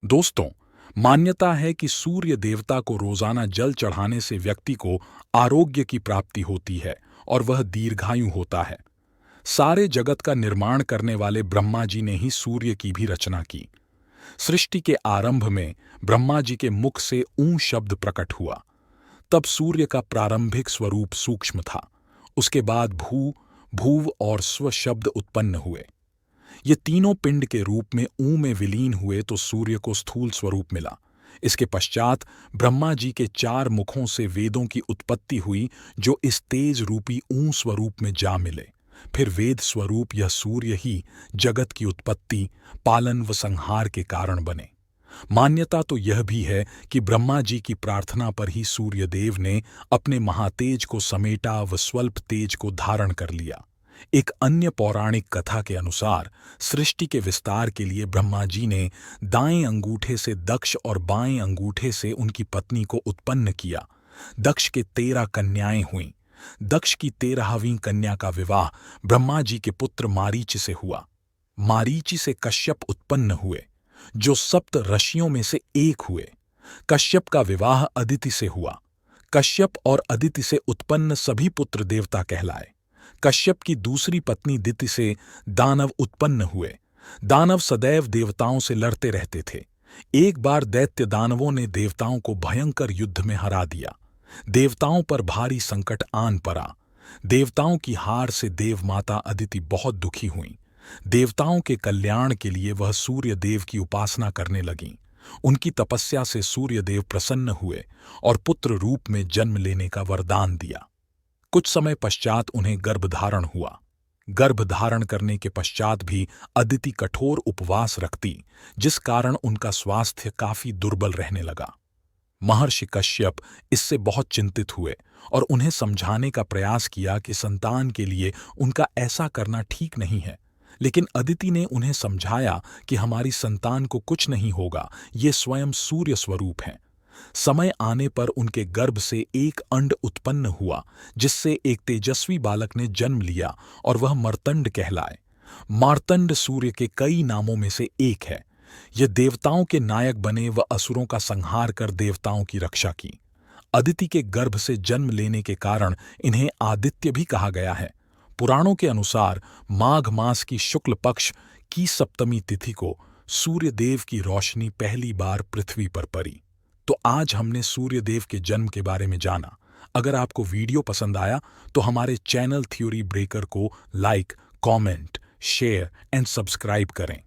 दोस्तों, मान्यता है कि सूर्य देवता को रोजाना जल चढ़ाने से व्यक्ति को आरोग्य की प्राप्ति होती है और वह दीर्घायु होता है। सारे जगत का निर्माण करने वाले ब्रह्मा जी ने ही सूर्य की भी रचना की। सृष्टि के आरंभ में ब्रह्मा जी के मुख से ऊं शब्द प्रकट हुआ। तब सूर्य का प्रारंभिक स्वरूप सूक्ष्म था। उसके बाद भू, भूव और स्व शब्द उत्पन्न हुए। ये तीनों पिंड के रूप में ऊ में विलीन हुए तो सूर्य को स्थूल स्वरूप मिला। इसके पश्चात ब्रह्मा जी के 4 मुखों से वेदों की उत्पत्ति हुई, जो इस तेज रूपी ऊ स्वरूप में जा मिले। फिर वेद स्वरूप यह सूर्य ही जगत की उत्पत्ति, पालन व संहार के कारण बने। मान्यता तो यह भी है कि ब्रह्मा जी की प्रार्थना पर ही सूर्यदेव ने अपने महातेज को समेटा व स्वल्प तेज को धारण कर लिया। एक अन्य पौराणिक कथा के अनुसार सृष्टि के विस्तार के लिए ब्रह्मा जी ने दाएं अंगूठे से दक्ष और बाएं अंगूठे से उनकी पत्नी को उत्पन्न किया। दक्ष के 13 कन्याएं हुईं। दक्ष की 13वीं कन्या का विवाह ब्रह्मा जी के पुत्र मारीच से हुआ। मारीच से कश्यप उत्पन्न हुए, जो 7 ऋषियों में से एक हुए। कश्यप का विवाह अदिति से हुआ। कश्यप और अदिति से उत्पन्न सभी पुत्र देवता कहलाए। कश्यप की दूसरी पत्नी दिति से दानव उत्पन्न हुए। दानव सदैव देवताओं से लड़ते रहते थे। एक बार दैत्य दानवों ने देवताओं को भयंकर युद्ध में हरा दिया। देवताओं पर भारी संकट आन पड़ा। देवताओं की हार से देवमाता अदिति बहुत दुखी हुईं। देवताओं के कल्याण के लिए वह सूर्यदेव की उपासना करने लगीं। उनकी तपस्या से सूर्यदेव प्रसन्न हुए और पुत्र रूप में जन्म लेने का वरदान दिया। कुछ समय पश्चात उन्हें गर्भधारण हुआ। गर्भधारण करने के पश्चात भी अदिति कठोर उपवास रखती, जिस कारण उनका स्वास्थ्य काफी दुर्बल रहने लगा। महर्षि कश्यप इससे बहुत चिंतित हुए और उन्हें समझाने का प्रयास किया कि संतान के लिए उनका ऐसा करना ठीक नहीं है। लेकिन अदिति ने उन्हें समझाया कि हमारी संतान को कुछ नहीं होगा, ये स्वयं सूर्य स्वरूप हैं। समय आने पर उनके गर्भ से एक अंड उत्पन्न हुआ, जिससे एक तेजस्वी बालक ने जन्म लिया और वह मर्तंड कहलाए। मार्तंड सूर्य के कई नामों में से एक है। यह देवताओं के नायक बने व असुरों का संहार कर देवताओं की रक्षा की। अदिति के गर्भ से जन्म लेने के कारण इन्हें आदित्य भी कहा गया है। पुराणों के अनुसार माघ मास की शुक्ल पक्ष की सप्तमी तिथि को सूर्यदेव की रोशनी पहली बार पृथ्वी पर पड़ी। तो आज हमने सूर्यदेव के जन्म के बारे में जाना। अगर आपको वीडियो पसंद आया तो हमारे चैनल थ्योरी ब्रेकर को like, comment, share and subscribe करें।